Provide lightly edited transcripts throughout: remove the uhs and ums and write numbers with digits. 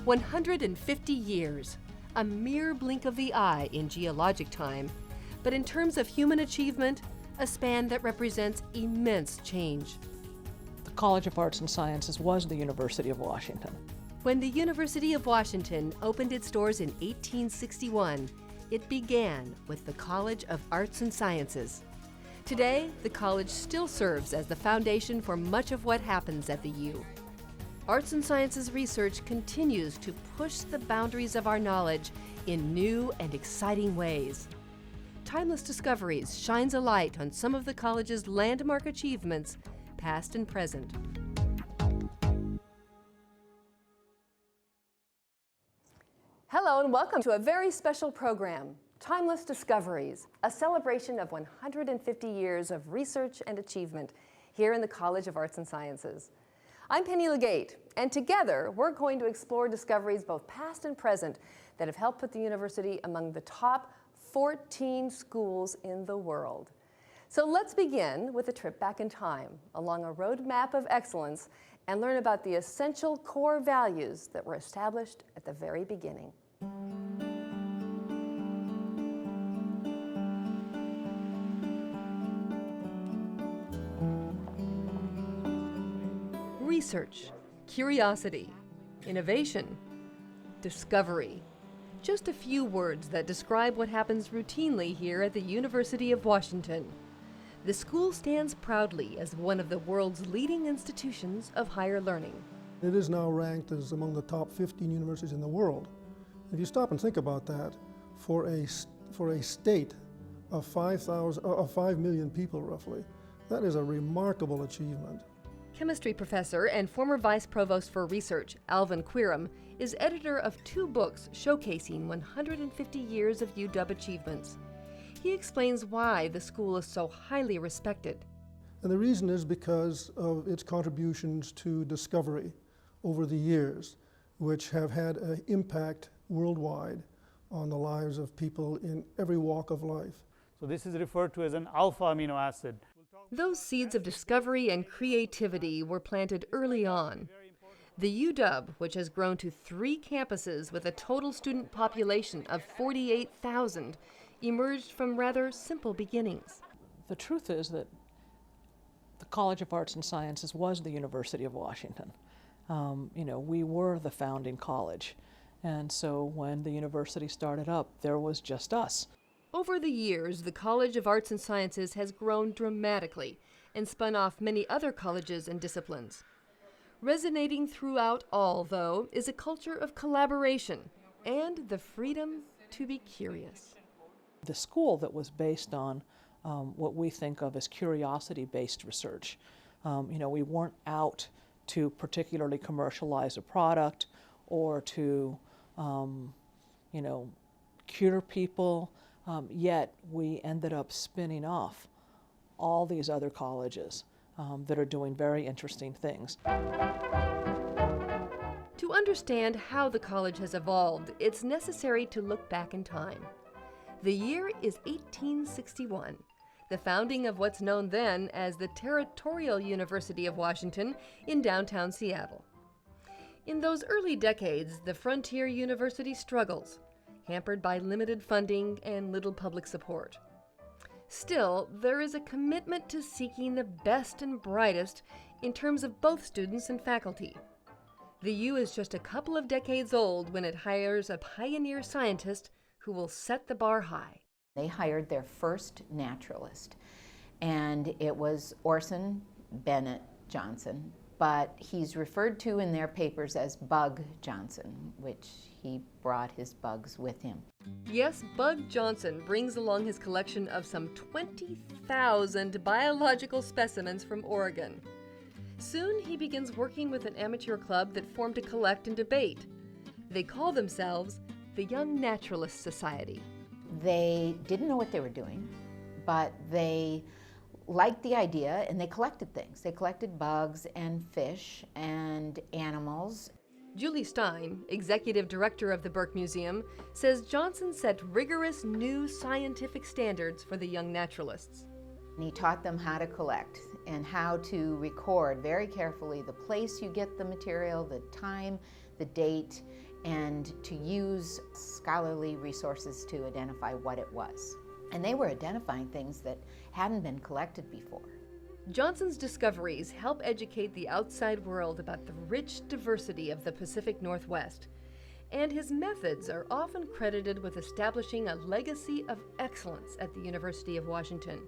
150 years, a mere blink of the eye in geologic time, but in terms of human achievement, a span that represents immense change. The College of Arts and Sciences was the University of Washington. When the University of Washington opened its doors in 1861, it began with the College of Arts and Sciences. Today, the college still serves as the foundation for much of what happens at the U. Arts and Sciences research continues to push the boundaries of our knowledge in new and exciting ways. Timeless Discoveries shines a light on some of the college's landmark achievements, past and present. Hello and welcome to a very special program, Timeless Discoveries, a celebration of 150 years of research and achievement here in the College of Arts and Sciences. I'm LeGate, and together we're going to explore discoveries both past and present that have helped put the university among the top 14 schools in the world. So let's begin with a trip back in time along a roadmap of excellence and learn about the essential core values that were established at the very beginning. Research, curiosity, innovation, discovery. Just a few words that describe what happens routinely here at the University of Washington. The school stands proudly as one of the world's leading institutions of higher learning. It is now ranked as among the top 15 universities in the world. If you stop and think about that, for a state of 5 million people roughly, that is a remarkable achievement. Chemistry professor and former vice provost for research, Alvin Quirum, is editor of 2 books showcasing 150 years of UW achievements. He explains why the school is so highly respected. And the reason is because of its contributions to discovery over the years, which have had an impact worldwide on the lives of people in every walk of life. So this is referred to as an alpha amino acid. Those seeds of discovery and creativity were planted early on. The UW, which has grown to 3 campuses with a total student population of 48,000, emerged from rather simple beginnings. The truth is that the College of Arts and Sciences was the University of Washington. We were the founding college. And so when the university started up, there was just us. Over the years, the College of Arts and Sciences has grown dramatically and spun off many other colleges and disciplines. Resonating throughout all, though, is a culture of collaboration and the freedom to be curious. The school that was based on what we think of as curiosity-based research. We weren't out to particularly commercialize a product or to, cure people, yet we ended up spinning off all these other colleges that are doing very interesting things. To understand how the college has evolved, it's necessary to look back in time. The year is 1861, the founding of what's known then as the Territorial University of Washington in downtown Seattle. In those early decades, the frontier university struggles, hampered by limited funding and little public support. Still, there is a commitment to seeking the best and brightest in terms of both students and faculty. The U is just a couple of decades old when it hires a pioneer scientist who will set the bar high. They hired their first naturalist, and it was Orson Bennett Johnson, but he's referred to in their papers as Bug Johnson, which he brought his bugs with him. Yes, Bug Johnson brings along his collection of some 20,000 biological specimens from Oregon. Soon he begins working with an amateur club that formed to collect and debate. They call themselves the Young Naturalist Society. They didn't know what they were doing, but they liked the idea and they collected things. They collected bugs and fish and animals. Julie Stein, executive director of the Burke Museum, says Johnson set rigorous new scientific standards for the young naturalists. And he taught them how to collect and how to record very carefully the place you get the material, the time, the date, and to use scholarly resources to identify what it was. And they were identifying things that hadn't been collected before. Johnson's discoveries help educate the outside world about the rich diversity of the Pacific Northwest, and his methods are often credited with establishing a legacy of excellence at the University of Washington.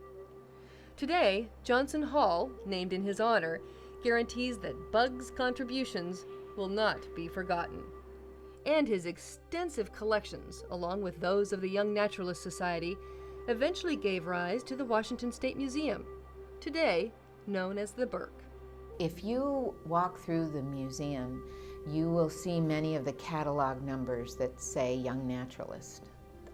Today, Johnson Hall, named in his honor, guarantees that Bugg's contributions will not be forgotten. And his extensive collections, along with those of the Young Naturalist Society, eventually gave rise to the Washington State Museum, today known as the Burke. If you walk through the museum, you will see many of the catalog numbers that say Young Naturalist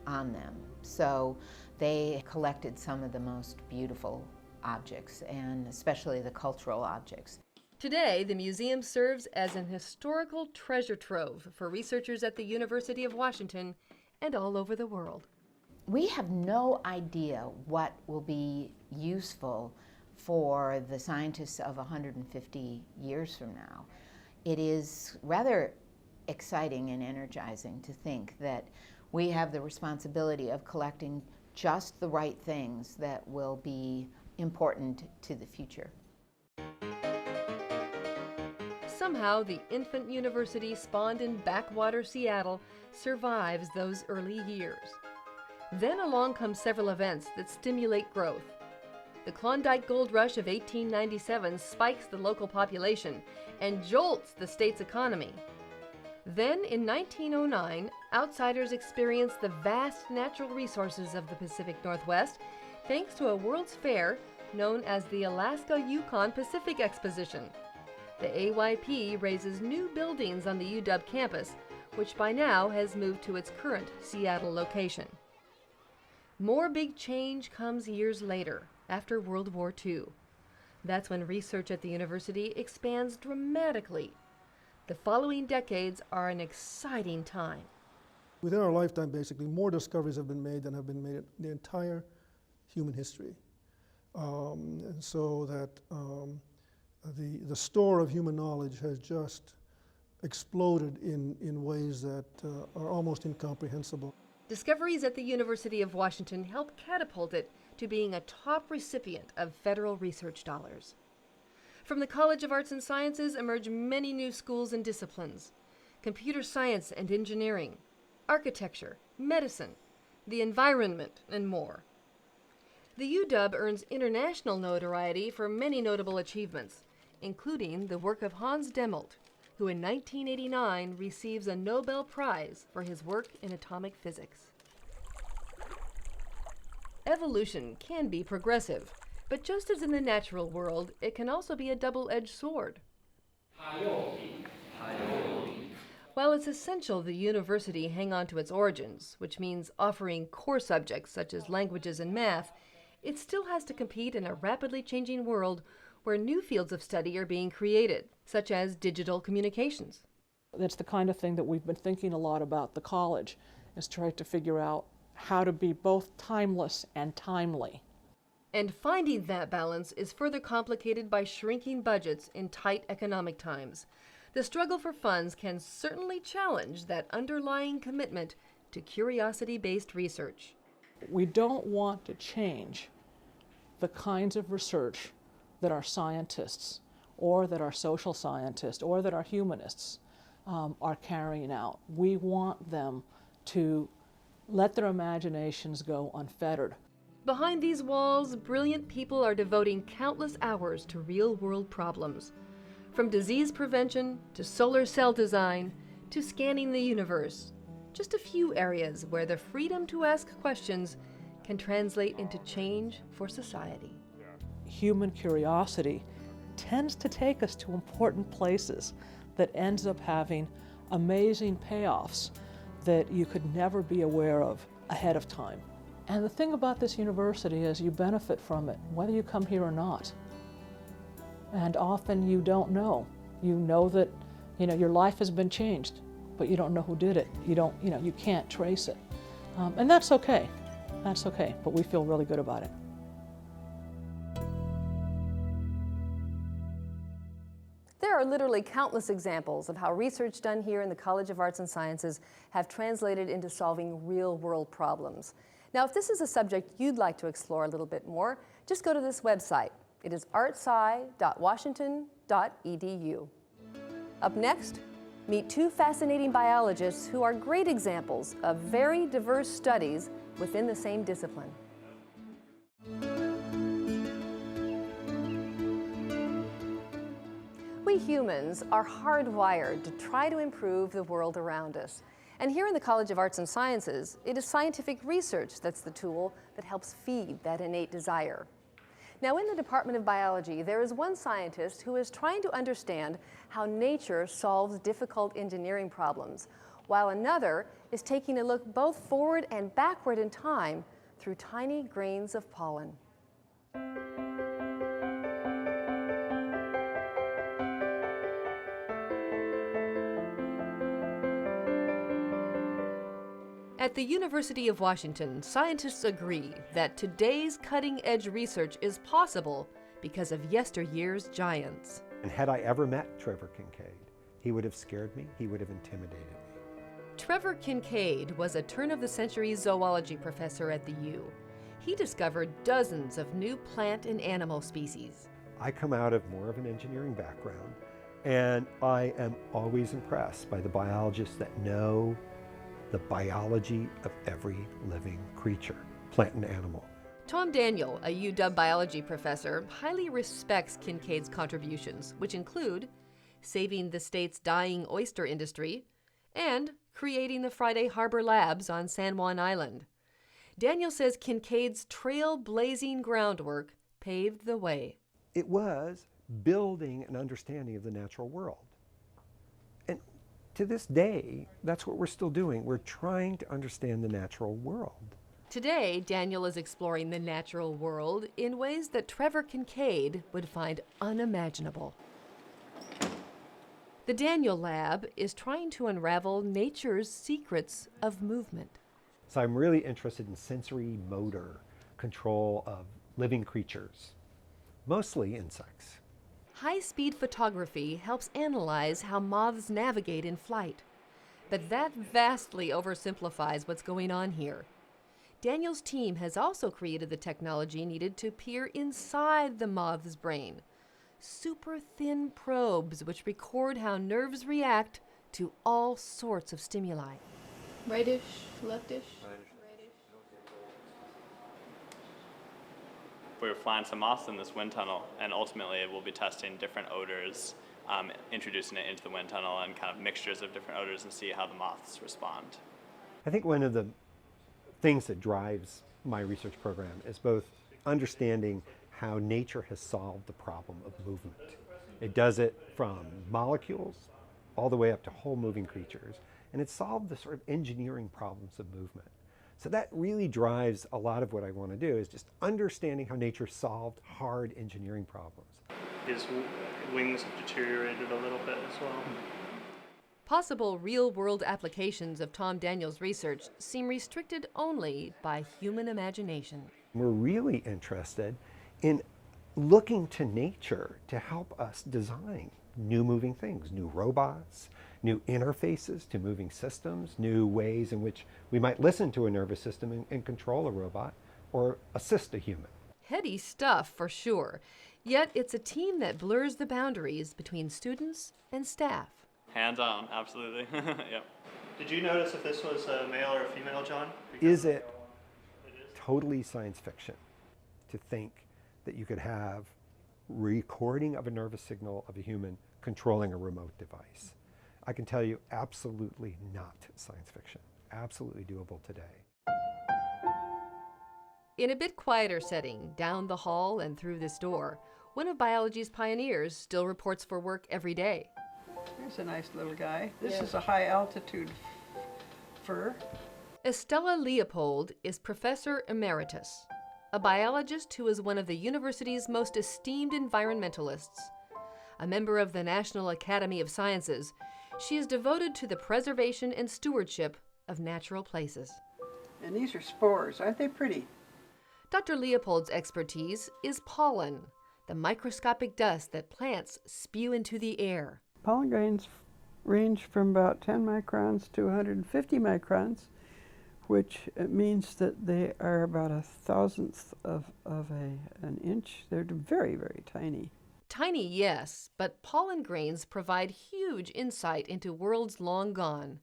on them. So they collected some of the most beautiful objects, and especially the cultural objects. Today, the museum serves as an historical treasure trove for researchers at the University of Washington and all over the world. We have no idea what will be useful for the scientists of 150 years from now. It is rather exciting and energizing to think that we have the responsibility of collecting just the right things that will be important to the future. Somehow, the infant university spawned in backwater Seattle survives those early years. Then along come several events that stimulate growth. The Klondike Gold Rush of 1897 spikes the local population and jolts the state's economy. Then, in 1909, outsiders experience the vast natural resources of the Pacific Northwest thanks to a World's Fair known as the Alaska-Yukon Pacific Exposition. The AYP raises new buildings on the UW campus, which by now has moved to its current Seattle location. More big change comes years later, after World War II. That's when research at the university expands dramatically. The following decades are an exciting time. Within our lifetime, basically, more discoveries have been made than have been made in the entire human history. And so that the store of human knowledge has just exploded in ways that are almost incomprehensible. Discoveries at the University of Washington help catapult it to being a top recipient of federal research dollars. From the College of Arts and Sciences emerge many new schools and disciplines: computer science and engineering, architecture, medicine, the environment, and more. The UW earns international notoriety for many notable achievements, including the work of Hans Dehmelt, who in 1989 receives a Nobel Prize for his work in atomic physics. Evolution can be progressive, but just as in the natural world, it can also be a double-edged sword. While it's essential the university hang on to its origins, which means offering core subjects such as languages and math, it still has to compete in a rapidly changing world where new fields of study are being created, such as digital communications. That's the kind of thing that we've been thinking a lot about the college, is trying to figure out how to be both timeless and timely. And finding that balance is further complicated by shrinking budgets in tight economic times. The struggle for funds can certainly challenge that underlying commitment to curiosity-based research. We don't want to change the kinds of research that our scientists, or that our social scientists, or that our humanists are carrying out. We want them to let their imaginations go unfettered. Behind these walls, brilliant people are devoting countless hours to real-world problems. From disease prevention, to solar cell design, to scanning the universe. Just a few areas where the freedom to ask questions can translate into change for society. Human curiosity tends to take us to important places that ends up having amazing payoffs that you could never be aware of ahead of time. And the thing about this university is you benefit from it, whether you come here or not. And often you don't know. You know that, your life has been changed, but you don't know who did it. You can't trace it. And that's okay. That's okay, but we feel really good about it. There are literally countless examples of how research done here in the College of Arts and Sciences have translated into solving real-world problems. Now, if this is a subject you'd like to explore a little bit more, just go to this website. It is artsci.washington.edu. Up next, meet two fascinating biologists who are great examples of very diverse studies within the same discipline. We humans are hardwired to try to improve the world around us. And here in the College of Arts and Sciences, it is scientific research that's the tool that helps feed that innate desire. Now, in the Department of Biology, there is one scientist who is trying to understand how nature solves difficult engineering problems, while another is taking a look both forward and backward in time through tiny grains of pollen. At the University of Washington, scientists agree that today's cutting-edge research is possible because of yesteryear's giants. And had I ever met Trevor Kincaid, he would have scared me, he would have intimidated me. Trevor Kincaid was a turn-of-the-century zoology professor at the U. He discovered dozens of new plant and animal species. I come out of more of an engineering background, and I am always impressed by the biologists that know the biology of every living creature, plant and animal. Tom Daniel, a UW biology professor, highly respects Kincaid's contributions, which include saving the state's dying oyster industry and creating the Friday Harbor Labs on San Juan Island. Daniel says Kincaid's trailblazing groundwork paved the way. It was building an understanding of the natural world. And to this day, that's what we're still doing. We're trying to understand the natural world. Today, Daniel is exploring the natural world in ways that Trevor Kincaid would find unimaginable. The Daniel Lab is trying to unravel nature's secrets of movement. So I'm really interested in sensory motor control of living creatures, mostly insects. High-speed photography helps analyze how moths navigate in flight. But that vastly oversimplifies what's going on here. Daniel's team has also created the technology needed to peer inside the moth's brain. Super thin probes which record how nerves react to all sorts of stimuli. Rightish, leftish? We're flying some moths in this wind tunnel, and ultimately we'll be testing different odors, introducing it into the wind tunnel and kind of mixtures of different odors and see how the moths respond. I think one of the things that drives my research program is both understanding how nature has solved the problem of movement. It does it from molecules all the way up to whole moving creatures, and it's solved the sort of engineering problems of movement. So that really drives a lot of what I want to do, is just understanding how nature solved hard engineering problems. His wings have deteriorated a little bit as well. Possible real-world applications of Tom Daniel's research seem restricted only by human imagination. We're really interested in looking to nature to help us design new moving things, new robots, new interfaces to moving systems, new ways in which we might listen to a nervous system and control a robot or assist a human. Heady stuff for sure, yet it's a team that blurs the boundaries between students and staff. Hands-on, absolutely. Yep. Did you notice if this was a male or a female, John? Is it totally science fiction to think that you could have recording of a nervous signal of a human controlling a remote device? I can tell you, absolutely not science fiction. Absolutely doable today. In a bit quieter setting, down the hall and through this door, one of biology's pioneers still reports for work every day. Here's a nice little guy. This is a high altitude fur. Estella Leopold is Professor Emeritus, a biologist who is one of the university's most esteemed environmentalists. A member of the National Academy of Sciences, she is devoted to the preservation and stewardship of natural places. And these are spores. Aren't they pretty? Dr. Leopold's expertise is pollen, the microscopic dust that plants spew into the air. Pollen grains range from about 10 microns to 150 microns, which means that they are about 1,000th of an inch. They're very, very tiny. Tiny, yes, but pollen grains provide huge insight into worlds long gone.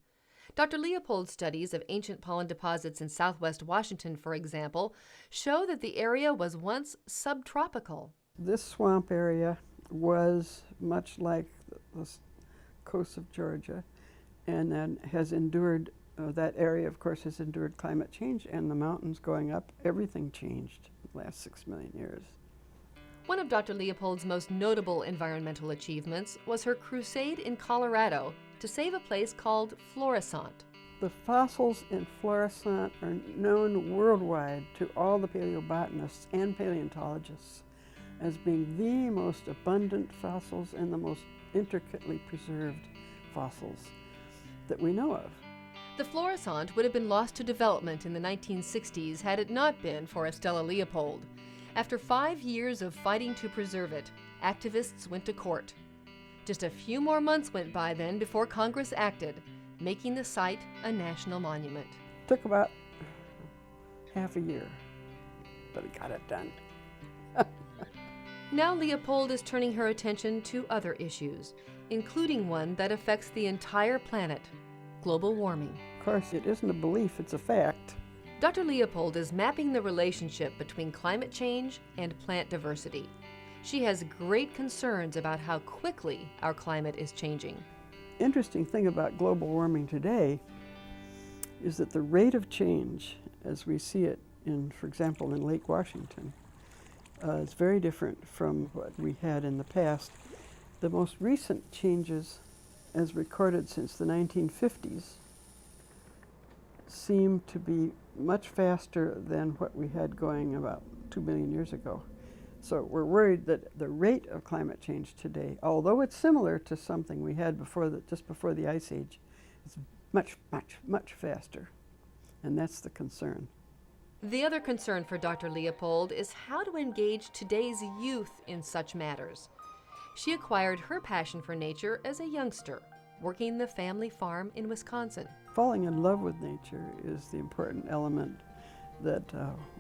Dr. Leopold's studies of ancient pollen deposits in southwest Washington, for example, show that the area was once subtropical. This swamp area was much like the coast of Georgia, and then has endured, that area of course has endured climate change, and the mountains going up, everything changed in the last 6 million years. One of Dr. Leopold's most notable environmental achievements was her crusade in Colorado to save a place called Florissant. The fossils in Florissant are known worldwide to all the paleobotanists and paleontologists as being the most abundant fossils and the most intricately preserved fossils that we know of. The Florissant would have been lost to development in the 1960s had it not been for Estella Leopold. After 5 years of fighting to preserve it, activists went to court. Just a few more months went by then before Congress acted, making the site a national monument. Took about half a year, but it got it done. Now Leopold is turning her attention to other issues, including one that affects the entire planet, global warming. Of course, it isn't a belief, it's a fact. Dr. Leopold is mapping the relationship between climate change and plant diversity. She has great concerns about how quickly our climate is changing. Interesting thing about global warming today is that the rate of change, as we see it in, for example, in Lake Washington, is very different from what we had in the past. The most recent changes, as recorded since the 1950s, seem to be much faster than what we had going about 2 million years ago. So we're worried that the rate of climate change today, although it's similar to something we had just before the Ice Age, is much, much, much faster. And that's the concern. The other concern for Dr. Leopold is how to engage today's youth in such matters. She acquired her passion for nature as a youngster, working the family farm in Wisconsin. Falling in love with nature is the important element that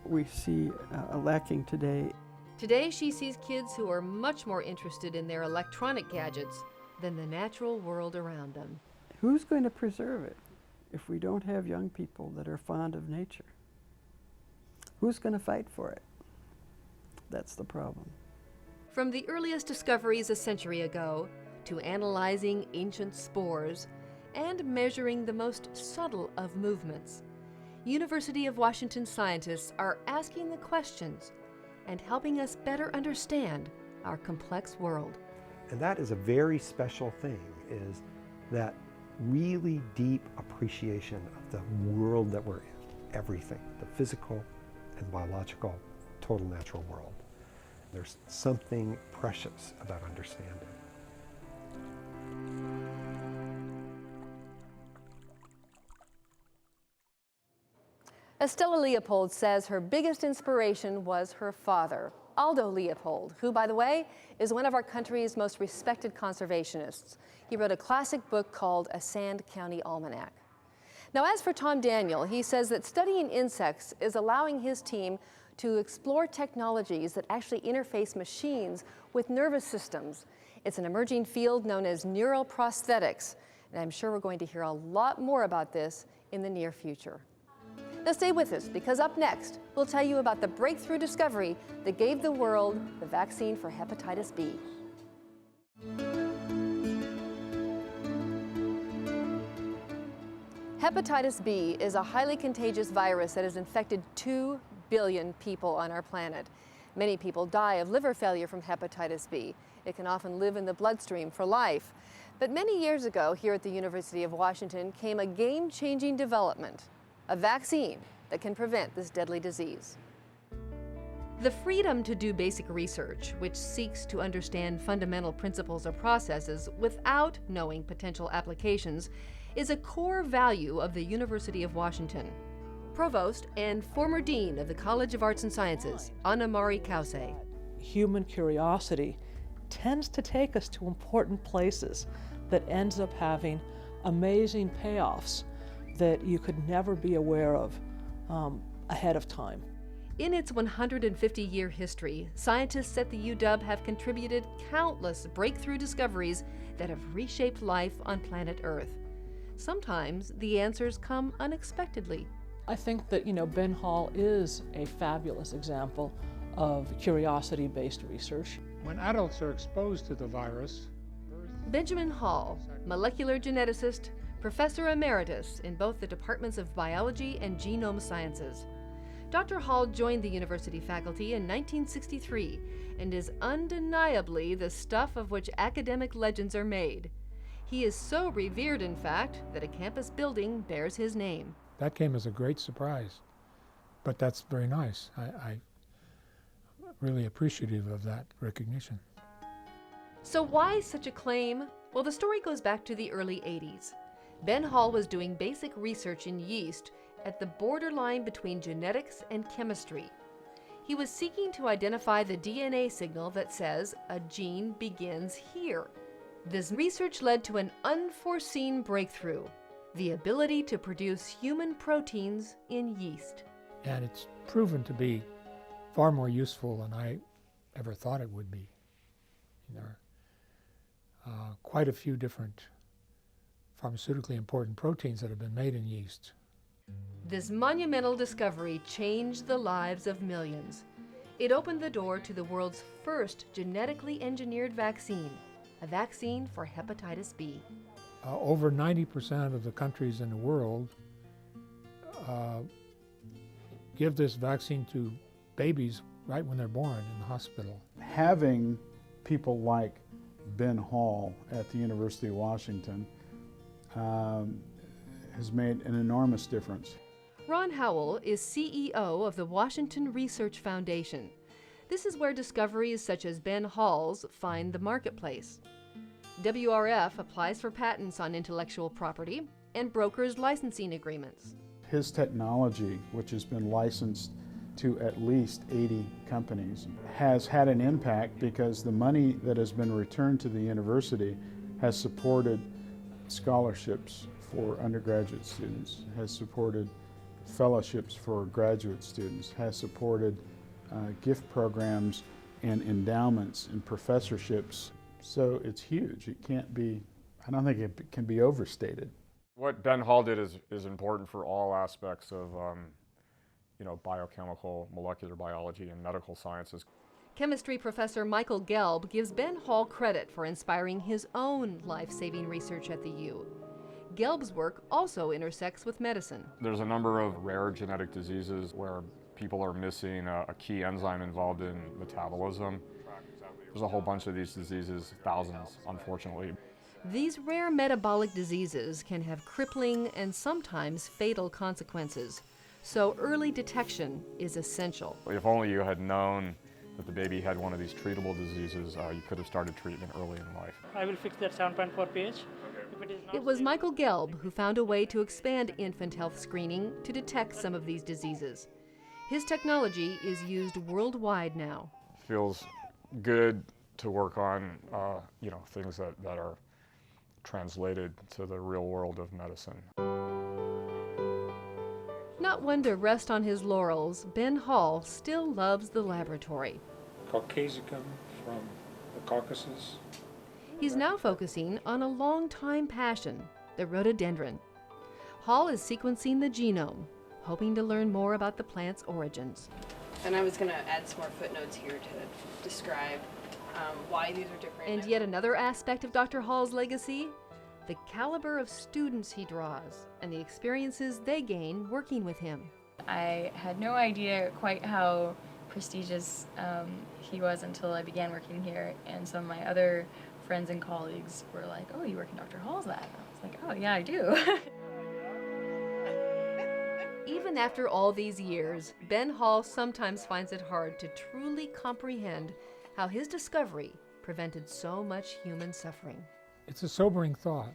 we see lacking today. Today she sees kids who are much more interested in their electronic gadgets than the natural world around them. Who's going to preserve it if we don't have young people that are fond of nature? Who's going to fight for it? That's the problem. From the earliest discoveries a century ago to analyzing ancient spores and measuring the most subtle of movements, University of Washington scientists are asking the questions and helping us better understand our complex world. And that is a very special thing, is that really deep appreciation of the world that we're in, everything, the physical and biological, total natural world. There's something precious about understanding. Estella Leopold says her biggest inspiration was her father, Aldo Leopold, who, by the way, is one of our country's most respected conservationists. He wrote a classic book called A Sand County Almanac. Now, as for Tom Daniel, he says that studying insects is allowing his team to explore technologies that actually interface machines with nervous systems. It's an emerging field known as neuroprosthetics, and I'm sure we're going to hear a lot more about this in the near future. Now stay with us, because up next, we'll tell you about the breakthrough discovery that gave the world the vaccine for hepatitis B. Hepatitis B is a highly contagious virus that has infected 2 billion people on our planet. Many people die of liver failure from hepatitis B. It can often live in the bloodstream for life. But many years ago, here at the University of Washington, came a game-changing development, a vaccine that can prevent this deadly disease. The freedom to do basic research, which seeks to understand fundamental principles or processes without knowing potential applications, is a core value of the University of Washington. Provost and former Dean of the College of Arts and Sciences, Anna Marie Kause. human curiosity tends to take us to important places that ends up having amazing payoffs that you could never be aware of ahead of time. In its 150-year history, scientists at the UW have contributed countless breakthrough discoveries that have reshaped life on planet Earth. Sometimes the answers come unexpectedly. I think that, Ben Hall is a fabulous example of curiosity-based research. When adults are exposed to the virus, Benjamin Hall, molecular geneticist, professor emeritus in both the departments of biology and genome sciences. Dr. Hall joined the university faculty in 1963 and is undeniably the stuff of which academic legends are made. He is so revered, in fact, that a campus building bears his name. that came as a great surprise. But that's very nice. I really appreciative of that recognition. So why such a claim? Well, the story goes back to the early 80s. Ben Hall was doing basic research in yeast at the borderline between genetics and chemistry. He was seeking to identify the DNA signal that says a gene begins here. This research led to an unforeseen breakthrough, the ability to produce human proteins in yeast. And it's proven to be far more useful than I ever thought it would be. There are quite a few different pharmaceutically important proteins that have been made in yeast. This monumental discovery changed the lives of millions. It opened the door to the world's first genetically engineered vaccine, a vaccine for hepatitis B. Over 90% of the countries in the world give this vaccine to babies right when they're born in the hospital. Having people like Ben Hall at the University of Washington has made an enormous difference. Ron Howell is CEO of the Washington Research Foundation. This is where discoveries such as Ben Hall's find the marketplace. WRF applies for patents on intellectual property and brokers licensing agreements. His technology, which has been licensed to at least 80 companies, has had an impact because the money that has been returned to the university has supported scholarships for undergraduate students, has supported fellowships for graduate students, has supported gift programs and endowments and professorships. So it's huge. It can't be, I don't think it can be overstated. What Ben Hall did is important for all aspects of biochemical, molecular biology, and medical sciences. Chemistry professor Michael Gelb gives Ben Hall credit for inspiring his own life-saving research at the U. Gelb's work also intersects with medicine. There's a number of rare genetic diseases where people are missing a key enzyme involved in metabolism. There's a whole bunch of these diseases, thousands, unfortunately. These rare metabolic diseases can have crippling and sometimes fatal consequences, so early detection is essential. If only you had known that the baby had one of these treatable diseases, you could have started treatment early in life. I will fix that 7.4 page. It was Michael Gelb who found a way to expand infant health screening to detect some of these diseases. His technology is used worldwide now. Feels good to work on, things that are translated to the real world of medicine. Not one to rest on his laurels, Ben Hall still loves the laboratory. Caucasicum from the Caucasus. He's now focusing on a long-time passion, the rhododendron. Hall is sequencing the genome, hoping to learn more about the plant's origins. And I was going to add some more footnotes here to describe why these are different. And yet another aspect of Dr. Hall's legacy, the caliber of students he draws and the experiences they gain working with him. I had no idea quite how prestigious he was until I began working here, and some of my other friends and colleagues were like, "Oh, you work in Dr. Hall's lab?" And I was like, "Oh, yeah, I do." Even after all these years, Ben Hall sometimes finds it hard to truly comprehend how his discovery prevented so much human suffering. It's a sobering thought.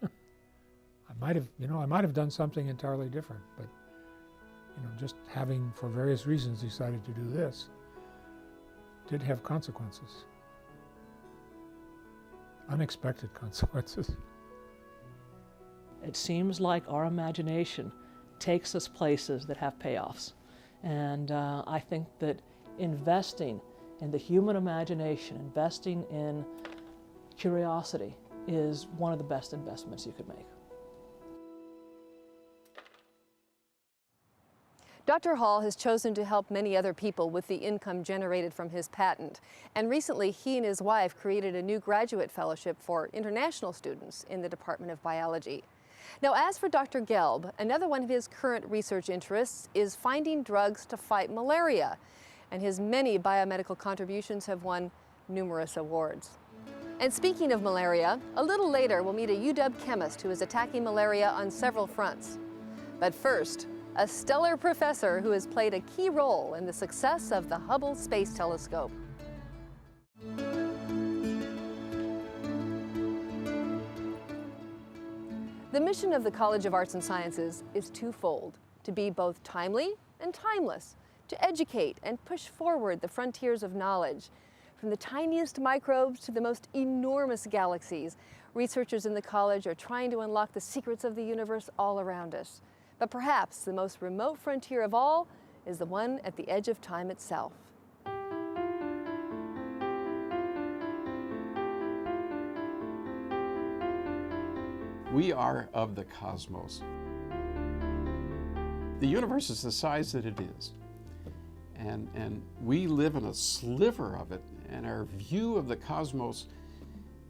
I might have done something entirely different, but just having, for various reasons, decided to do this did have consequences. Unexpected consequences. It seems like our imagination takes us places that have payoffs. And I think that investing in the human imagination, investing in curiosity, is one of the best investments you could make. Dr. Hall has chosen to help many other people with the income generated from his patent. And recently, he and his wife created a new graduate fellowship for international students in the Department of Biology. Now, as for Dr. Gelb, another one of his current research interests is finding drugs to fight malaria. And his many biomedical contributions have won numerous awards. And speaking of malaria, a little later we'll meet a UW chemist who is attacking malaria on several fronts. But first, a stellar professor who has played a key role in the success of the Hubble Space Telescope. The mission of the College of Arts and Sciences is twofold: to be both timely and timeless, to educate and push forward the frontiers of knowledge. From the tiniest microbes to the most enormous galaxies, researchers in the college are trying to unlock the secrets of the universe all around us. But perhaps the most remote frontier of all is the one at the edge of time itself. We are of the cosmos. The universe is the size that it is. And we live in a sliver of it, and our view of the cosmos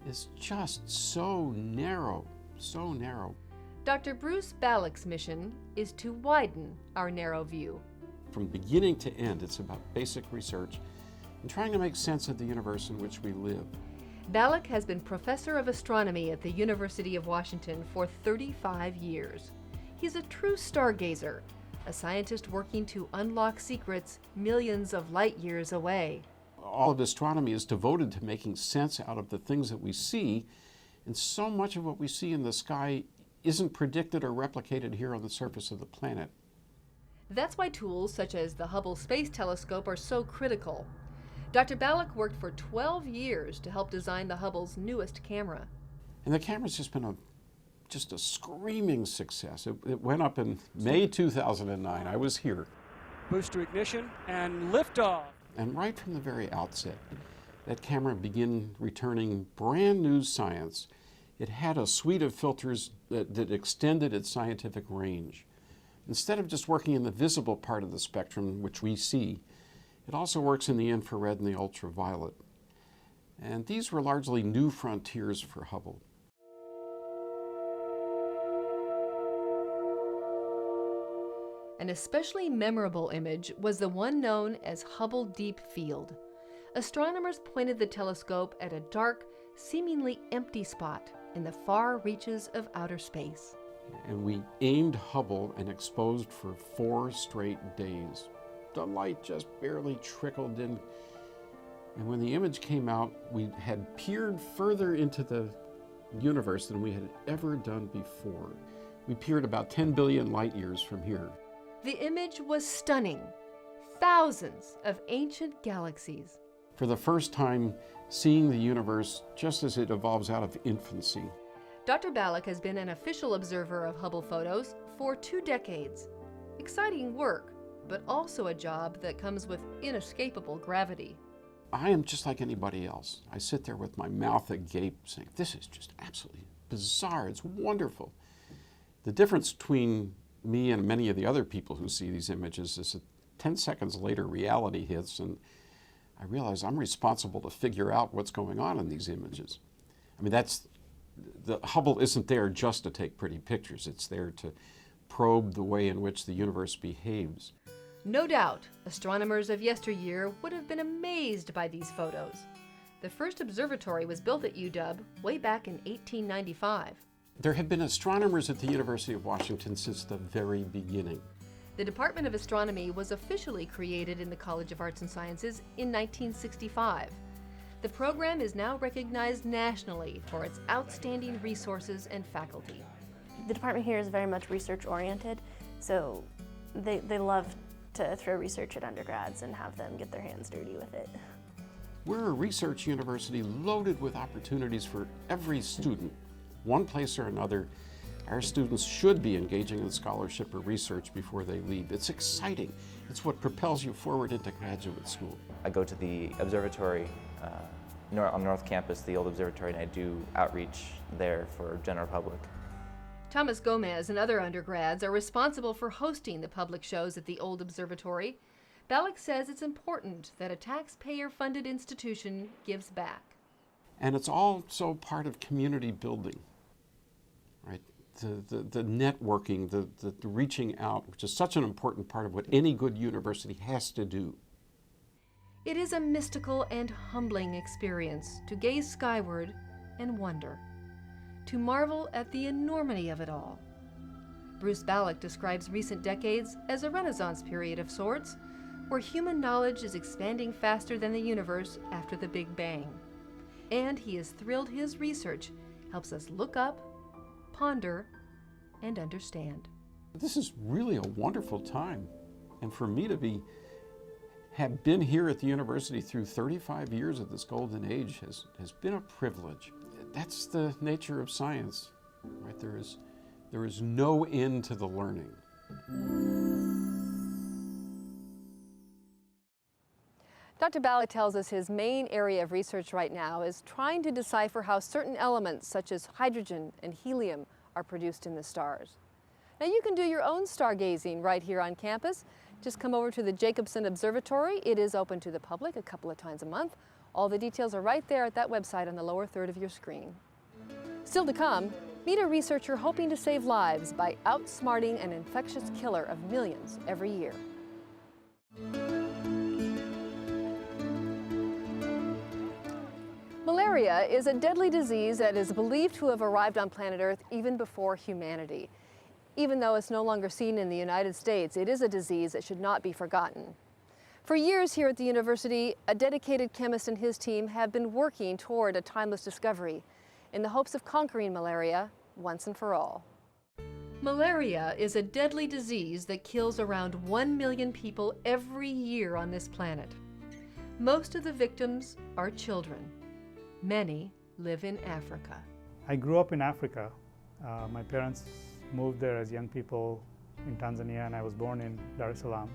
is just so narrow, so narrow. Dr. Bruce Ballack's mission is to widen our narrow view. From beginning to end, it's about basic research and trying to make sense of the universe in which we live. Ballack has been professor of astronomy at the University of Washington for 35 years. He's a true stargazer, a scientist working to unlock secrets millions of light years away. All of astronomy is devoted to making sense out of the things that we see, and so much of what we see in the sky isn't predicted or replicated here on the surface of the planet. That's why tools such as the Hubble Space Telescope are so critical. Dr. Ballack worked for 12 years to help design the Hubble's newest camera. And the camera's just been just a screaming success. It went up in May 2009. I was here. Boost to ignition and liftoff. And right from the very outset, that camera began returning brand new science. It had a suite of filters that extended its scientific range. Instead of just working in the visible part of the spectrum, which we see, it also works in the infrared and the ultraviolet. And these were largely new frontiers for Hubble. An especially memorable image was the one known as Hubble Deep Field. Astronomers pointed the telescope at a dark, seemingly empty spot in the far reaches of outer space. And we aimed Hubble and exposed for 4 straight days. The light just barely trickled in. And when the image came out, we had peered further into the universe than we had ever done before. We peered about 10 billion light years from here. The image was stunning. Thousands of ancient galaxies. For the first time, seeing the universe just as it evolves out of infancy. Dr. Ballack has been an official observer of Hubble photos for 2 decades. Exciting work, but also a job that comes with inescapable gravity. I am just like anybody else. I sit there with my mouth agape saying, this is just absolutely bizarre, it's wonderful. The difference between me and many of the other people who see these images is that 10 seconds later reality hits and I realize I'm responsible to figure out what's going on in these images. I mean, the Hubble isn't there just to take pretty pictures, it's there to probe the way in which the universe behaves. No doubt, astronomers of yesteryear would have been amazed by these photos. The first observatory was built at UW way back in 1895. There have been astronomers at the University of Washington since the very beginning. The Department of Astronomy was officially created in the College of Arts and Sciences in 1965. The program is now recognized nationally for its outstanding resources and faculty. The department here is very much research-oriented, so they love to throw research at undergrads and have them get their hands dirty with it. We're a research university loaded with opportunities for every student. One place or another, our students should be engaging in scholarship or research before they leave. It's exciting. It's what propels you forward into graduate school. I go to the observatory on North Campus, the old observatory, and I do outreach there for general public. Thomas Gomez and other undergrads are responsible for hosting the public shows at the old observatory. Balak says it's important that a taxpayer-funded institution gives back. And it's also part of community building, right? The networking, the reaching out, which is such an important part of what any good university has to do. It is a mystical and humbling experience to gaze skyward and wonder, to marvel at the enormity of it all. Bruce Balak describes recent decades as a Renaissance period of sorts, where human knowledge is expanding faster than the universe after the Big Bang. And he is thrilled his research helps us look up, ponder, and understand. This is really a wonderful time. And for me to have been here at the university through 35 years of this golden age has been a privilege. That's the nature of science, right? There is no end to the learning. Dr. Balak tells us his main area of research right now is trying to decipher how certain elements such as hydrogen and helium are produced in the stars. Now you can do your own stargazing right here on campus. Just come over to the Jacobson Observatory. It is open to the public a couple of times a month. All the details are right there at that website on the lower third of your screen. Still to come, meet a researcher hoping to save lives by outsmarting an infectious killer of millions every year. Malaria is a deadly disease that is believed to have arrived on planet Earth even before humanity. Even though it's no longer seen in the United States, it is a disease that should not be forgotten. For years here at the university, a dedicated chemist and his team have been working toward a timeless discovery in the hopes of conquering malaria once and for all. Malaria is a deadly disease that kills around 1 million people every year on this planet. Most of the victims are children. Many live in Africa. I grew up in Africa. My parents moved there as young people in Tanzania, and I was born in Dar es Salaam.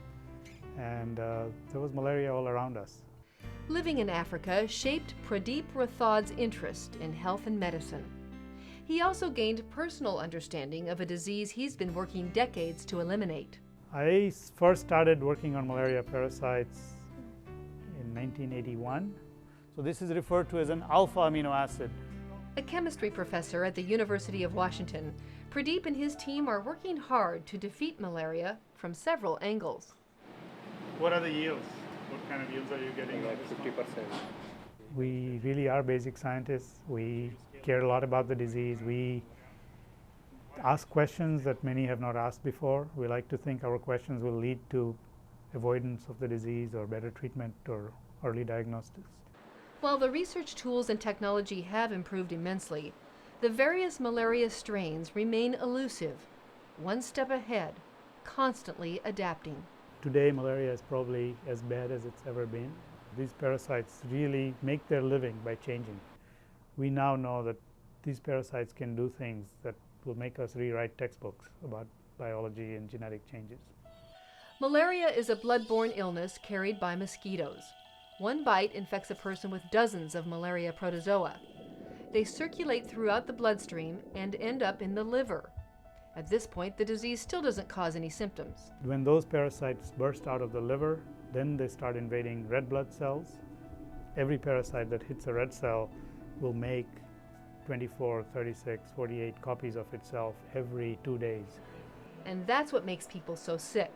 And there was malaria all around us. Living in Africa shaped Pradeep Rathod's interest in health and medicine. He also gained personal understanding of a disease he's been working decades to eliminate. I first started working on malaria parasites in 1981. So this is referred to as an alpha amino acid. A chemistry professor at the University of Washington, Pradeep and his team are working hard to defeat malaria from several angles. What are the yields? What kind of yields are you getting? Like 50%. We really are basic scientists. We care a lot about the disease. We ask questions that many have not asked before. We like to think our questions will lead to avoidance of the disease or better treatment or early diagnosis. While the research tools and technology have improved immensely, the various malaria strains remain elusive, one step ahead, constantly adapting. Today, malaria is probably as bad as it's ever been. These parasites really make their living by changing. We now know that these parasites can do things that will make us rewrite textbooks about biology and genetic changes. Malaria is a blood-borne illness carried by mosquitoes. One bite infects a person with dozens of malaria protozoa. They circulate throughout the bloodstream and end up in the liver. At this point, the disease still doesn't cause any symptoms. When those parasites burst out of the liver, then they start invading red blood cells. Every parasite that hits a red cell will make 24, 36, 48 copies of itself every 2 days. And that's what makes people so sick.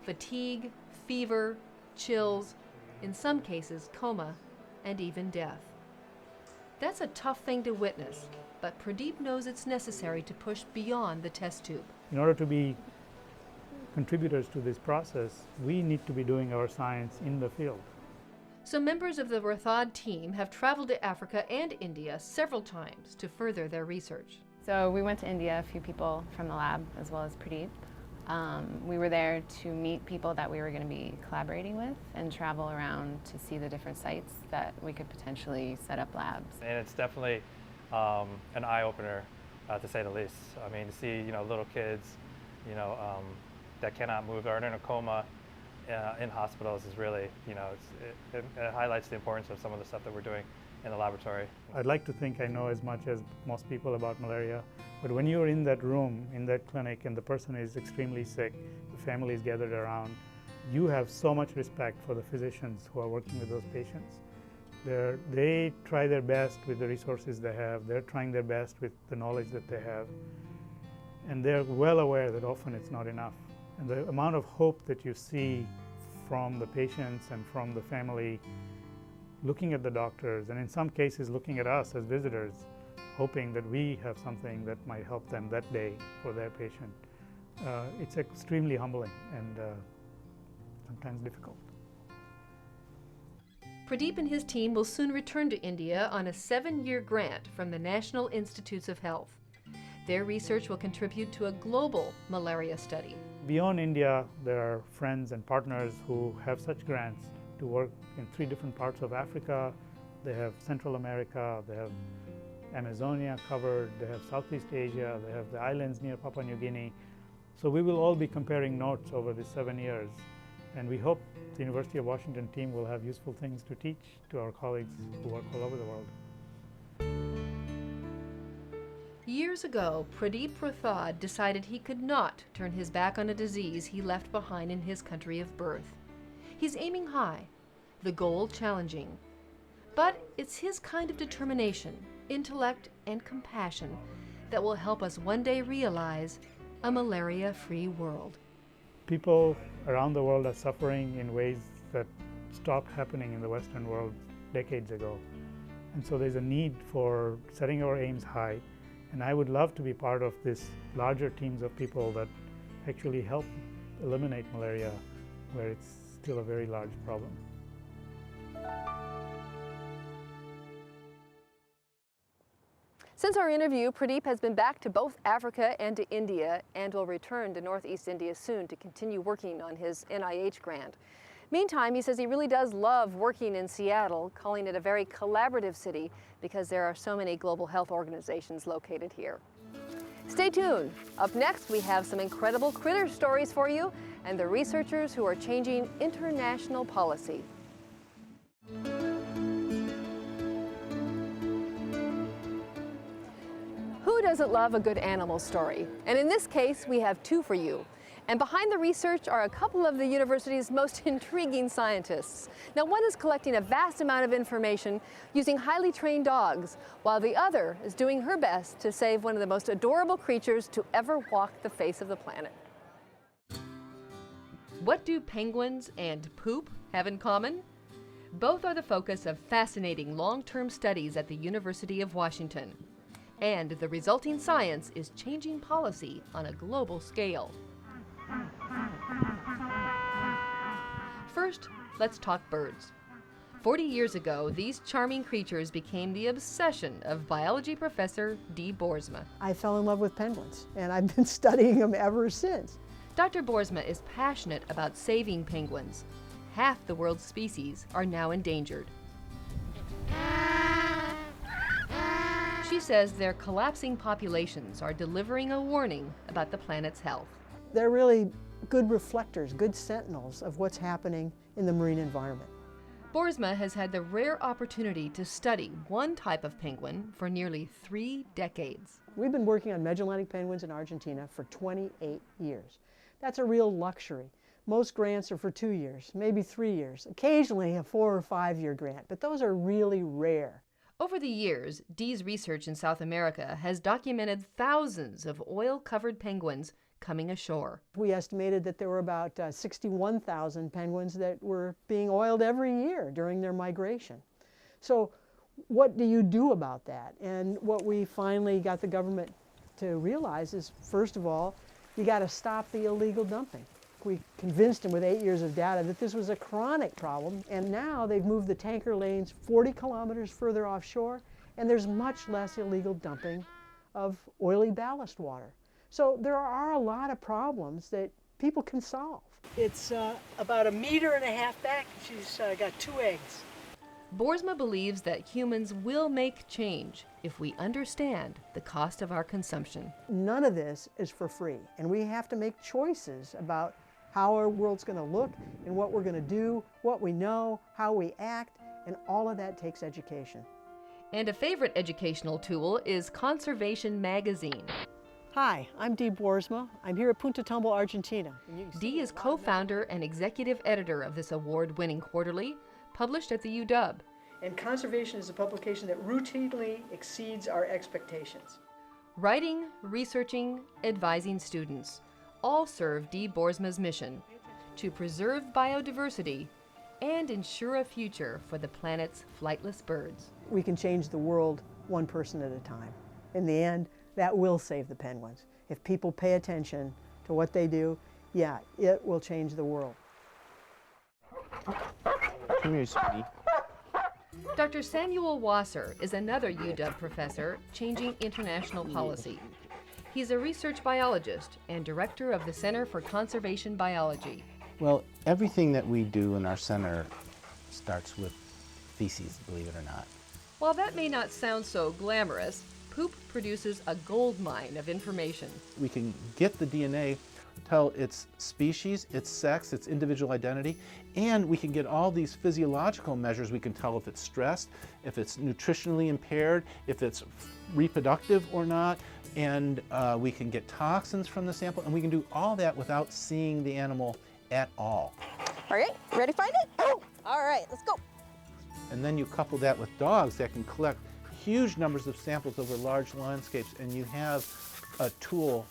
Fatigue, fever, chills, in some cases coma, and even death. That's a tough thing to witness, but Pradeep knows it's necessary to push beyond the test tube. In order to be contributors to this process, we need to be doing our science in the field. So members of the Rathod team have traveled to Africa and India several times to further their research. So we went to India, a few people from the lab, as well as Pradeep. We were there to meet people that we were going to be collaborating with and travel around to see the different sites that we could potentially set up labs. And it's definitely an eye-opener, to say the least. I mean, to see little kids, that cannot move or are in a coma in hospitals is really, it highlights the importance of some of the stuff that we're doing in the laboratory. I'd like to think I know as much as most people about malaria, but when you're in that room, in that clinic, and the person is extremely sick, the family is gathered around, you have so much respect for the physicians who are working with those patients. They try their best with the resources they have. They're trying their best with the knowledge that they have. And they're well aware that often it's not enough. And the amount of hope that you see from the patients and from the family looking at the doctors, and in some cases looking at us as visitors, hoping that we have something that might help them that day for their patient, it's extremely humbling and sometimes difficult. Pradeep and his team will soon return to India on a 7-year grant from the National Institutes of Health. Their research will contribute to a global malaria study. Beyond India, there are friends and partners who have such grants to work in 3 different parts of Africa. They have Central America, they have Amazonia covered, they have Southeast Asia, they have the islands near Papua New Guinea. So we will all be comparing notes over these 7 years, and we hope the University of Washington team will have useful things to teach to our colleagues who work all over the world. Years ago, Pradeep Prathad decided he could not turn his back on a disease he left behind in his country of birth. He's aiming high, the goal challenging. But it's his kind of determination, intellect, and compassion that will help us one day realize a malaria-free world. People around the world are suffering in ways that stopped happening in the Western world decades ago. And so there's a need for setting our aims high. And I would love to be part of this larger teams of people that actually help eliminate malaria where it's still a very large problem. Since our interview, Pradeep has been back to both Africa and to India and will return to Northeast India soon to continue working on his NIH grant. Meantime, he says he really does love working in Seattle, calling it a very collaborative city because there are so many global health organizations located here. Stay tuned. Up next, we have some incredible critter stories for you and the researchers who are changing international policy. Who doesn't love a good animal story? And in this case, we have 2 for you. And behind the research are a couple of the university's most intriguing scientists. Now, one is collecting a vast amount of information using highly trained dogs, while the other is doing her best to save one of the most adorable creatures to ever walk the face of the planet. What do penguins and poop have in common? Both are the focus of fascinating long-term studies at the University of Washington. And the resulting science is changing policy on a global scale. First, let's talk birds. 40 years ago, these charming creatures became the obsession of biology professor Dee Boersma. I fell in love with penguins, and I've been studying them ever since. Dr. Boersma is passionate about saving penguins. Half the world's species are now endangered. She says their collapsing populations are delivering a warning about the planet's health. They're really good reflectors, good sentinels of what's happening in the marine environment. Boersma has had the rare opportunity to study one type of penguin for nearly 3 decades. We've been working on Magellanic penguins in Argentina for 28 years. That's a real luxury. Most grants are for 2 years, maybe 3 years, occasionally a 4 or 5 year grant, but those are really rare. Over the years, Dee's research in South America has documented thousands of oil-covered penguins coming ashore. We estimated that there were about 61,000 penguins that were being oiled every year during their migration. So what do you do about that? And what we finally got the government to realize is, first of all, you got to stop the illegal dumping. We convinced them with 8 years of data that this was a chronic problem, and now they've moved the tanker lanes 40 kilometers further offshore, and there's much less illegal dumping of oily ballast water. So there are a lot of problems that people can solve. It's about 1.5 meters back. She's got 2 eggs. Boersma believes that humans will make change if we understand the cost of our consumption. None of this is for free, and we have to make choices about how our world's going to look and what we're going to do, what we know, how we act, and all of that takes education. And a favorite educational tool is Conservation Magazine. Hi, I'm Dee Boersma. I'm here at Punta Tumble, Argentina. Dee is co-founder and executive editor of this award-winning quarterly, published at the UW. And Conservation is a publication that routinely exceeds our expectations. Writing, researching, advising students all serve Dee Boersma's mission to preserve biodiversity and ensure a future for the planet's flightless birds. We can change the world one person at a time. In the end, that will save the penguins. If people pay attention to what they do, yeah, it will change the world. Come here, sweetie. Dr. Samuel Wasser is another UW professor changing international policy. He's a research biologist and director of the Center for Conservation Biology. Well, everything that we do in our center starts with feces, believe it or not. While that may not sound so glamorous, poop produces a goldmine of information. We can get the DNA, tell its species, its sex, its individual identity, and we can get all these physiological measures. We can tell if it's stressed, if it's nutritionally impaired, if it's reproductive or not, and we can get toxins from the sample, and we can do all that without seeing the animal at all. All right, ready to find it? Oh, all right, let's go. And then you couple that with dogs that can collect huge numbers of samples over large landscapes, and you have a tool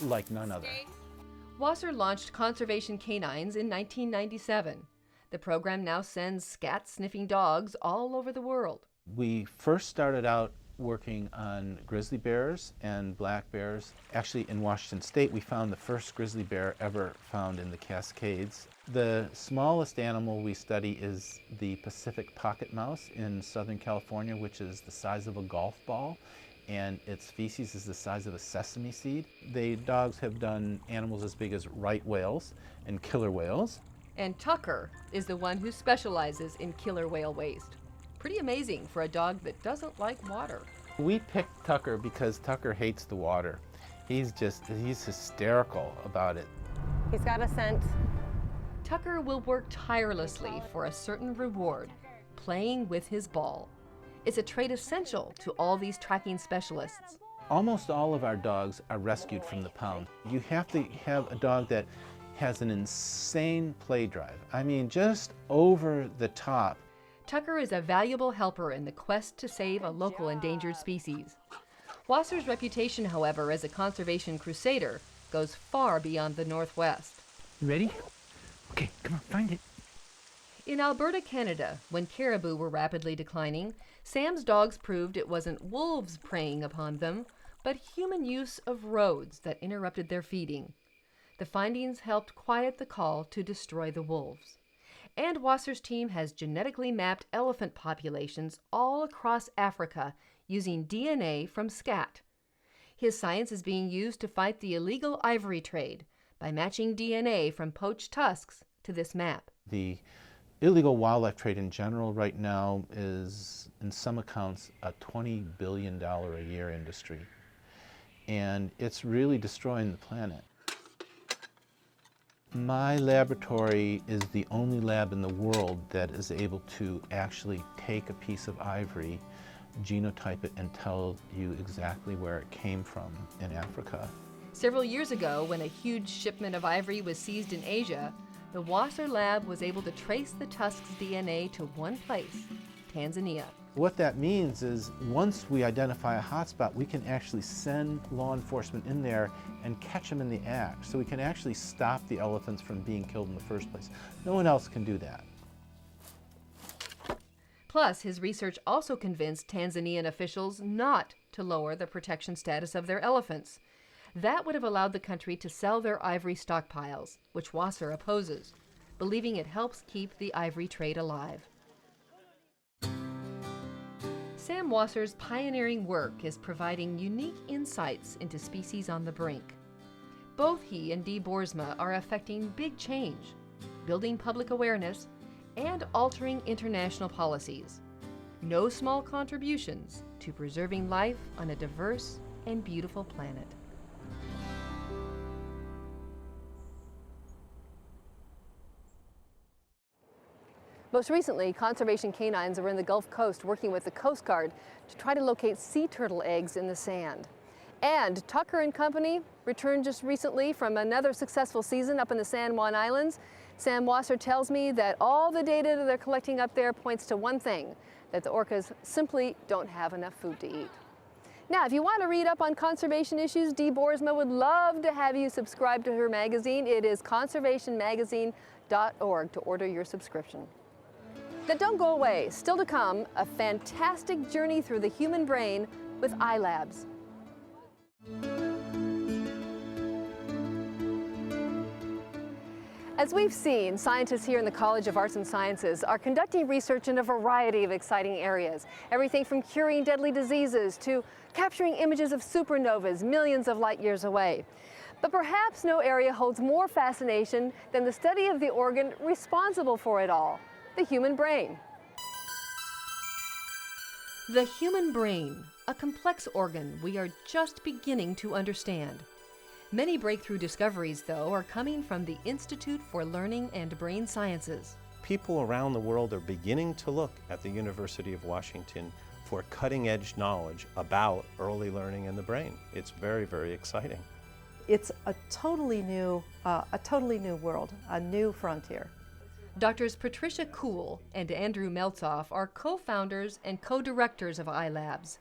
like none other. Wasser launched Conservation Canines in 1997. The program now sends scat-sniffing dogs all over the world. We first started out working on grizzly bears and black bears. Actually, in Washington State, we found the first grizzly bear ever found in the Cascades. The smallest animal we study is the Pacific pocket mouse in Southern California, which is the size of a golf ball, and its feces is the size of a sesame seed. The dogs have done animals as big as right whales and killer whales. And Tucker is the one who specializes in killer whale waste. Pretty amazing for a dog that doesn't like water. We picked Tucker because Tucker hates the water. He's hysterical about it. He's got a scent. Tucker will work tirelessly for a certain reward, playing with his ball. It's a trait essential to all these tracking specialists. Almost all of our dogs are rescued from the pound. You have to have a dog that has an insane play drive. I mean, just over the top. Tucker is a valuable helper in the quest to save a local endangered species. Wasser's reputation, however, as a conservation crusader goes far beyond the Northwest. You ready? Okay, come on, find it. In Alberta, Canada, when caribou were rapidly declining, Sam's dogs proved it wasn't wolves preying upon them, but human use of roads that interrupted their feeding. The findings helped quiet the call to destroy the wolves. And Wasser's team has genetically mapped elephant populations all across Africa using DNA from scat. His science is being used to fight the illegal ivory trade by matching DNA from poached tusks to this map. The illegal wildlife trade in general right now is, in some accounts, a $20 billion a year industry. And it's really destroying the planet. My laboratory is the only lab in the world that is able to actually take a piece of ivory, genotype it, and tell you exactly where it came from in Africa. Several years ago, when a huge shipment of ivory was seized in Asia, the Wasser lab was able to trace the tusk's DNA to one place, Tanzania. What that means is once we identify a hotspot, we can actually send law enforcement in there and catch them in the act. So we can actually stop the elephants from being killed in the first place. No one else can do that. Plus, his research also convinced Tanzanian officials not to lower the protection status of their elephants. That would have allowed the country to sell their ivory stockpiles, which Wasser opposes, believing it helps keep the ivory trade alive. Sam Wasser's pioneering work is providing unique insights into species on the brink. Both he and Dee Boersma are affecting big change, building public awareness, and altering international policies. No small contributions to preserving life on a diverse and beautiful planet. Most recently, conservation canines are in the Gulf Coast working with the Coast Guard to try to locate sea turtle eggs in the sand. And Tucker and company returned just recently from another successful season up in the San Juan Islands. Sam Wasser tells me that all the data that they're collecting up there points to one thing, that the orcas simply don't have enough food to eat. Now, if you want to read up on conservation issues, Dee Boersma would love to have you subscribe to her magazine. It is conservationmagazine.org to order your subscription. But don't go away. Still to come, a fantastic journey through the human brain with iLabs. As we've seen, scientists here in the College of Arts and Sciences are conducting research in a variety of exciting areas. Everything from curing deadly diseases to capturing images of supernovas millions of light years away. But perhaps no area holds more fascination than the study of the organ responsible for it all, the human brain. The human brain, a complex organ we are just beginning to understand. Many breakthrough discoveries, though, are coming from the Institute for Learning and Brain Sciences. People around the world are beginning to look at the University of Washington for cutting-edge knowledge about early learning in the brain. It's very, very exciting. It's a totally new world, a new frontier. Doctors Patricia Kuhl and Andrew Meltzoff are co-founders and co-directors of iLabs.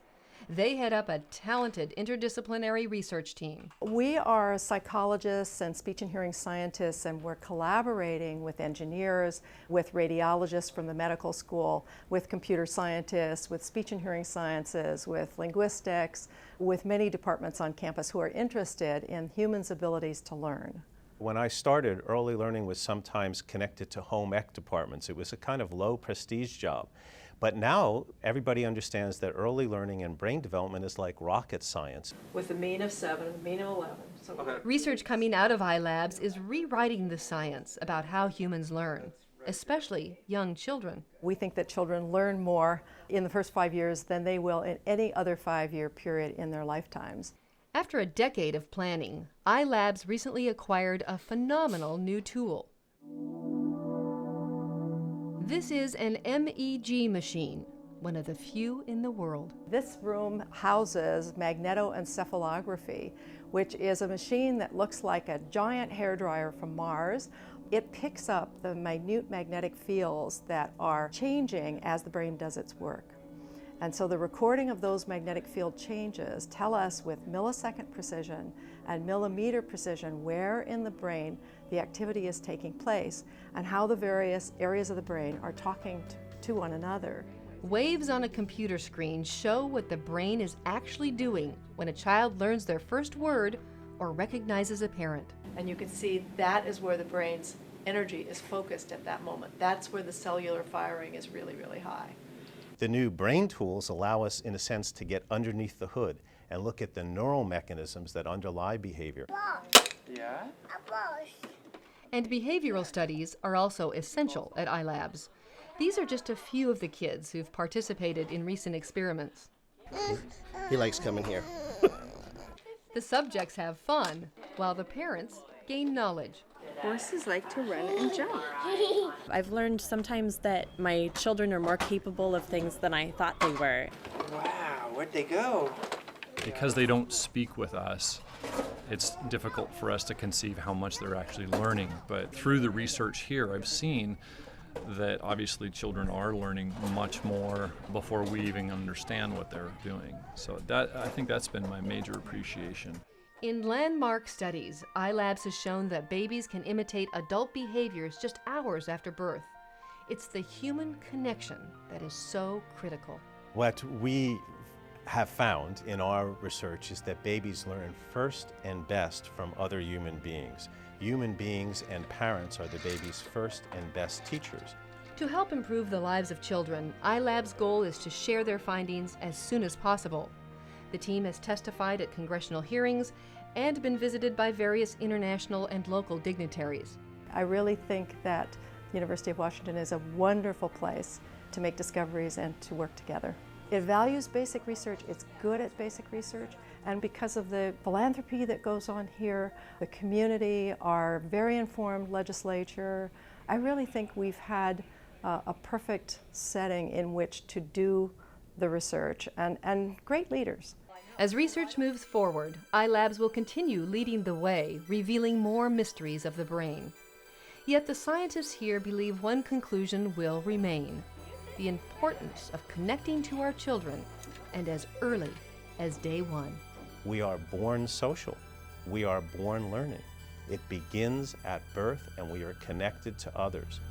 They head up a talented interdisciplinary research team. We are psychologists and speech and hearing scientists, and we're collaborating with engineers, with radiologists from the medical school, with computer scientists, with speech and hearing sciences, with linguistics, with many departments on campus who are interested in humans' abilities to learn. When I started, early learning was sometimes connected to home ec departments. It was a kind of low prestige job. But now everybody understands that early learning and brain development is like rocket science. With a mean of 7 and a mean of 11. Research coming out of iLabs is rewriting the science about how humans learn, especially young children. We think that children learn more in the first 5 years than they will in any other 5-year period in their lifetimes. After a decade of planning, iLabs recently acquired a phenomenal new tool. This is an MEG machine, one of the few in the world. This room houses magnetoencephalography, which is a machine that looks like a giant hairdryer from Mars. It picks up the minute magnetic fields that are changing as the brain does its work. And so the recording of those magnetic field changes tell us with millisecond precision and millimeter precision where in the brain the activity is taking place and how the various areas of the brain are talking to one another. Waves on a computer screen show what the brain is actually doing when a child learns their first word or recognizes a parent. And you can see that is where the brain's energy is focused at that moment. That's where the cellular firing is really, really high. The new brain tools allow us, in a sense, to get underneath the hood and look at the neural mechanisms that underlie behavior. Yeah? And behavioral studies are also essential at iLabs. These are just a few of the kids who've participated in recent experiments. He likes coming here. The subjects have fun, while the parents gain knowledge. Horses like to run and jump. I've learned sometimes that my children are more capable of things than I thought they were. Wow, where'd they go? Because they don't speak with us, it's difficult for us to conceive how much they're actually learning. But through the research here, I've seen that obviously children are learning much more before we even understand what they're doing. So I think that's been my major appreciation. In landmark studies, iLabs has shown that babies can imitate adult behaviors just hours after birth. It's the human connection that is so critical. What we have found in our research is that babies learn first and best from other human beings. Human beings and parents are the baby's first and best teachers. To help improve the lives of children, iLab's goal is to share their findings as soon as possible. The team has testified at congressional hearings and been visited by various international and local dignitaries. I really think that the University of Washington is a wonderful place to make discoveries and to work together. It values basic research, it's good at basic research, and because of the philanthropy that goes on here, the community, our very informed legislature, I really think we've had a perfect setting in which to do the research and great leaders. As research moves forward, iLabs will continue leading the way, revealing more mysteries of the brain. Yet the scientists here believe one conclusion will remain: the importance of connecting to our children, and as early as day one. We are born social. We are born learning. It begins at birth, and we are connected to others.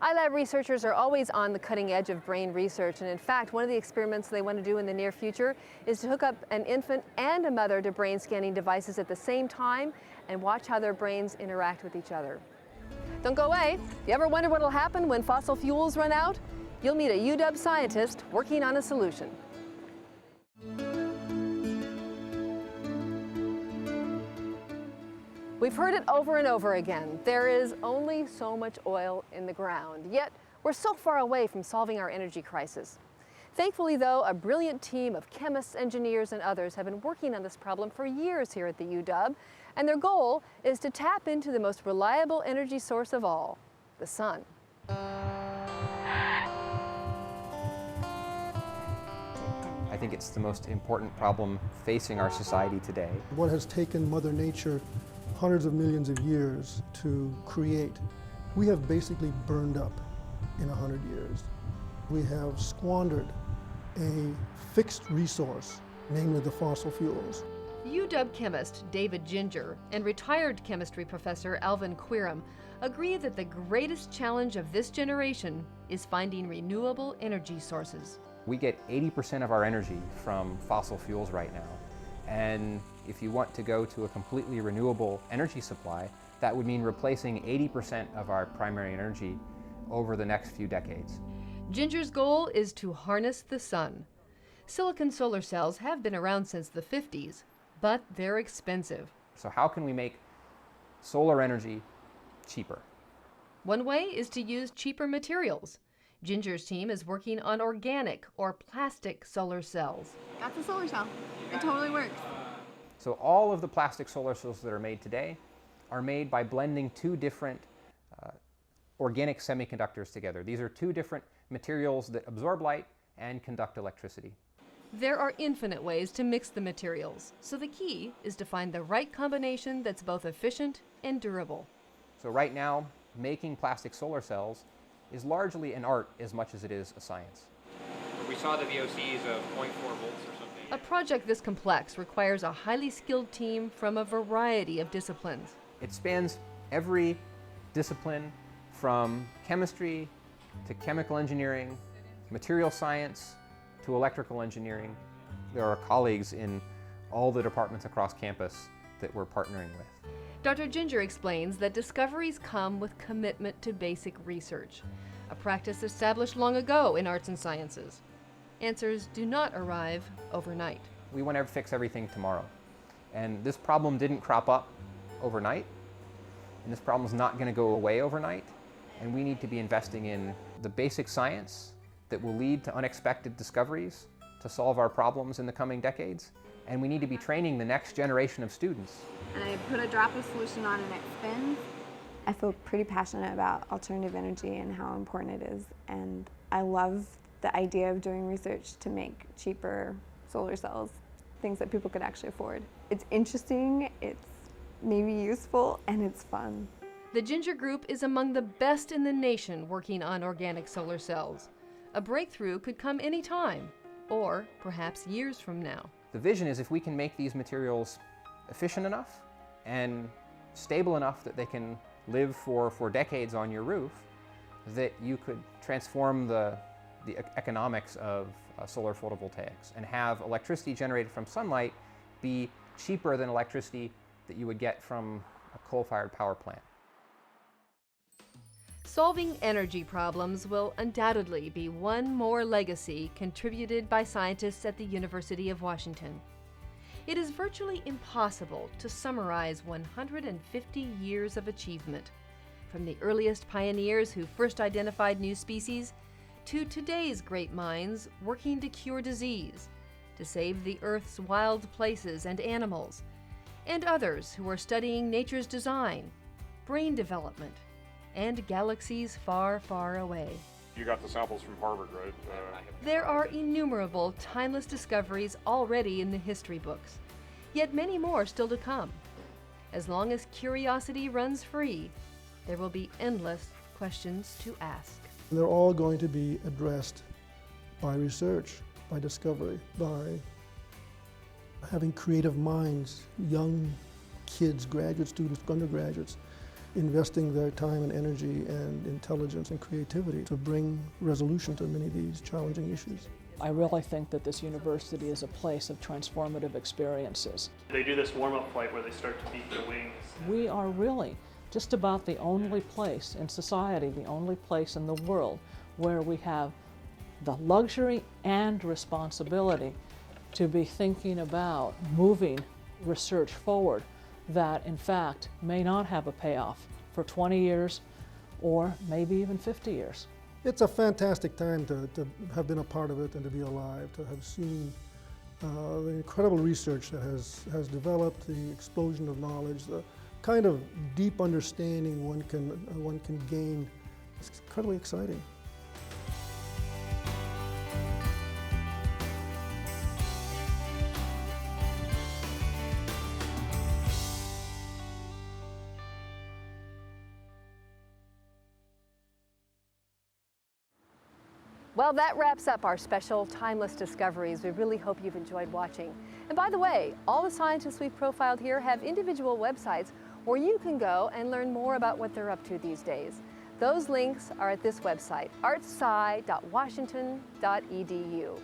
iLab researchers are always on the cutting edge of brain research, and in fact, one of the experiments they want to do in the near future is to hook up an infant and a mother to brain scanning devices at the same time and watch how their brains interact with each other. Don't go away. You ever wonder what will happen when fossil fuels run out? You'll meet a UW scientist working on a solution. We've heard it over and over again. There is only so much oil in the ground, yet we're so far away from solving our energy crisis. Thankfully, though, a brilliant team of chemists, engineers, and others have been working on this problem for years here at the UW, and their goal is to tap into the most reliable energy source of all, the sun. I think it's the most important problem facing our society today. What has taken Mother Nature hundreds of millions of years to create, we have basically burned up in 100 years. We have squandered a fixed resource, namely the fossil fuels. UW chemist David Ginger and retired chemistry professor Alvin Quirham agree that the greatest challenge of this generation is finding renewable energy sources. We get 80% of our energy from fossil fuels right now. And if you want to go to a completely renewable energy supply, that would mean replacing 80% of our primary energy over the next few decades. Ginger's goal is to harness the sun. Silicon solar cells have been around since the 50s, but they're expensive. So how can we make solar energy cheaper? One way is to use cheaper materials. Ginger's team is working on organic or plastic solar cells. That's a solar cell. It totally works. So all of the plastic solar cells that are made today are made by blending two different organic semiconductors together. These are two different materials that absorb light and conduct electricity. There are infinite ways to mix the materials, so the key is to find the right combination that's both efficient and durable. So right now, making plastic solar cells is largely an art as much as it is a science. We saw the VOCs of 0.4 volts or something. A project this complex requires a highly skilled team from a variety of disciplines. It spans every discipline from chemistry to chemical engineering, material science to electrical engineering. There are colleagues in all the departments across campus that we're partnering with. Dr. Ginger explains that discoveries come with commitment to basic research, a practice established long ago in arts and sciences. Answers do not arrive overnight. We want to fix everything tomorrow. And this problem didn't crop up overnight, and this problem is not going to go away overnight. And we need to be investing in the basic science that will lead to unexpected discoveries to solve our problems in the coming decades. And we need to be training the next generation of students. And I put a drop of solution on and it spins. I feel pretty passionate about alternative energy and how important it is. And I love the idea of doing research to make cheaper solar cells, things that people could actually afford. It's interesting, it's maybe useful, and it's fun. The Ginger Group is among the best in the nation working on organic solar cells. A breakthrough could come any time, or perhaps years from now. The vision is if we can make these materials efficient enough and stable enough that they can live for decades on your roof, that you could transform the economics of solar photovoltaics and have electricity generated from sunlight be cheaper than electricity that you would get from a coal-fired power plant. Solving energy problems will undoubtedly be one more legacy contributed by scientists at the University of Washington. It is virtually impossible to summarize 150 years of achievement, from the earliest pioneers who first identified new species to today's great minds working to cure disease, to save the Earth's wild places and animals, and others who are studying nature's design, brain development, and galaxies far, far away. You got the samples from Harvard, right? There are innumerable timeless discoveries already in the history books, yet many more still to come. As long as curiosity runs free, there will be endless questions to ask. They're all going to be addressed by research, by discovery, by having creative minds, young kids, graduate students, undergraduates, investing their time and energy and intelligence and creativity to bring resolution to many of these challenging issues. I really think that this university is a place of transformative experiences. They do this warm-up flight where they start to beat their wings. We are really just about the only place in society, the only place in the world where we have the luxury and responsibility to be thinking about moving research forward that in fact may not have a payoff for 20 years or maybe even 50 years. It's a fantastic time to have been a part of it and to be alive, to have seen the incredible research that has developed, the explosion of knowledge, the kind of deep understanding one can gain. It's incredibly exciting. Well, that wraps up our special Timeless Discoveries. We really hope you've enjoyed watching. And by the way, all the scientists we've profiled here have individual websites where you can go and learn more about what they're up to these days. Those links are at this website, artsci.washington.edu.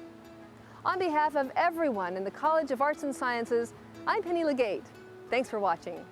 On behalf of everyone in the College of Arts and Sciences, I'm Penny LeGate. Thanks for watching.